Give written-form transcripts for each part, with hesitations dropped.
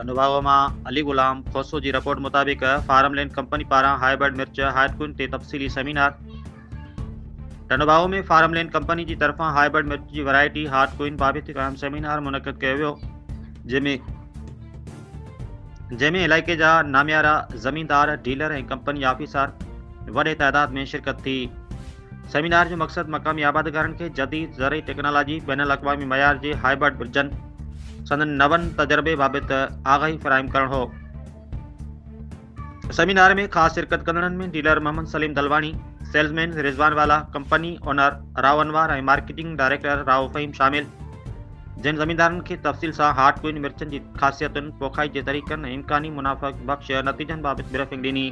अनुभव में अली गुलाम खोसो की रिपोर्ट मुताबिक फार्मलैंड कंपनी पारा हाइब्रिड मिर्च हाइटकुन ते तफसीली सेमिनार। अनुभव में फार्मलैंड कंपनी की तरफा हाइब्रिड मिर्च की वैरायटी हार्टकुइन बाबत अहम सेमिनार मुनक़द किया वियो, जंहिंमें इलाइक़े जा नामियारा ज़मींदार, डीलर ऐं कंपनी ऑफिसर वॾे तइदाद में शिरकत थी। सेमिनार जो मक़सद मक़ामी आबादकारनि खे जदीद ज़रई टेक्नोलॉजी, बैनुल अक़वामी मयार जे हाइब्रिड बिजनि संदन नवन तजर्बे बाबति आगाही फ़राहम करणु हो। सेमिनार में ख़ासि शिरकत कंदड़नि में डीलर मोहम्मद सलीम दलवानी, सेल्समैन रिजवान वाला, कंपनी ओनर राव अनवार ऐं मार्केटिंग डायरेक्टर राव फ़हीम शामिल, जिन ज़मींदारनि खे तफ़सील सां हार्टकुइन मिर्चनि जी ख़ासियतुनि, पोखाई जे तरीक़नि ऐं इम्कानी मुनाफ़ा बख़्श नतीजनि बाबति ब्रीफिंग ॾिनी।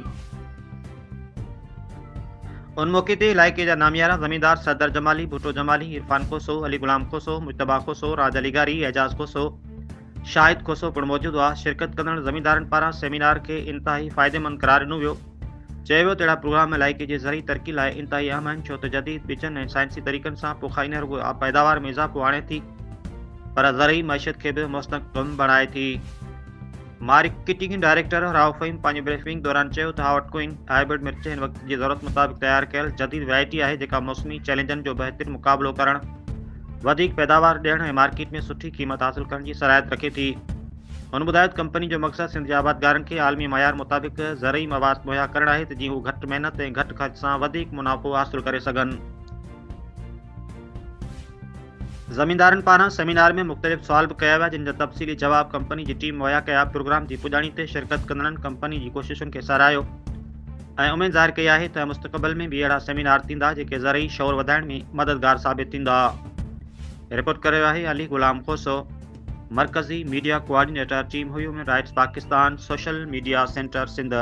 उन मौक़े ते इलाइक़े जा नामियारा ज़मींदार सदर जमाली, भुट्टो जमाली, इरफान खोसो, अली गुलाम खोसो, मुजतबा खोसो, राज अलीगारी, एजाज खोसो, शाहिद खोसो पिणु मौजूदु हुआ। शिरकत कंदड़ ज़मींदारनि पारां सेमिनार खे इंतहाई फ़ाइदेमंद करार ॾिनो वियो। चयो वियो त अहिड़ा प्रोग्राम इलाइक़े जे ज़रई तरक़ी लाइ इंतहाई अहम आहिनि, छो त जदीद बिजनि ऐं साइंसी तरीक़नि सां पोखाई न रुॻो पैदावार में इज़ाफ़ो आणे थी, पर ज़रई मईशत खे बि मुस्तहकम बणाए थी। मार्केटिंग डायरेक्टर राव फ़हीम पंहिंजी ब्रीफिंग दौरान चयो त हार्टकुइन हाइब्रिड मिर्च हिन वक़्त जी ज़रूरत मुताबिक़ तयारु कयल जदीद वैरायटी आहे, जेका मौसमी चैलेंजनि जो बहितरीन मुक़ाबिलो करणु, वधीक पैदावार ॾियणु ऐं मार्केट में सुठी क़ीमत हासिल करण जी सलाहियत रखे थी। हुन ॿुधायो त कंपनी जो मक़सदु सिंध जे आबादकारनि खे आलमी मयार मुताबिक़ ज़रई मवाद मुहैया करणु आहे त जीअं हू घटि महिनत ऐं घटि ख़र्च सां वधीक मुनाफ़ो हासिल करे सघनि। ज़मींदारनि पारां सेमिनार में मुख़्तलिफ़ सुवाल बि कया विया, जिन जा तफ़सीली जवाब कंपनी जी टीम मुहैया कया। प्रोग्राम जी पुॼाणी ते शिरकत कंदड़नि कंपनी जी कोशिशुनि खे साराहियो ऐं उमेद ज़ाहिर कई आहे त मुस्तक़बिल में बि अहिड़ा सेमिनार थींदा जेके ज़रई शौर वधाइण में मददगार साबित थींदा। रिपोर्ट करे वियो आहे अली गुलाम खोसो। मरकज़ी media coordinator team human rights Pakistan, social media center Sindh.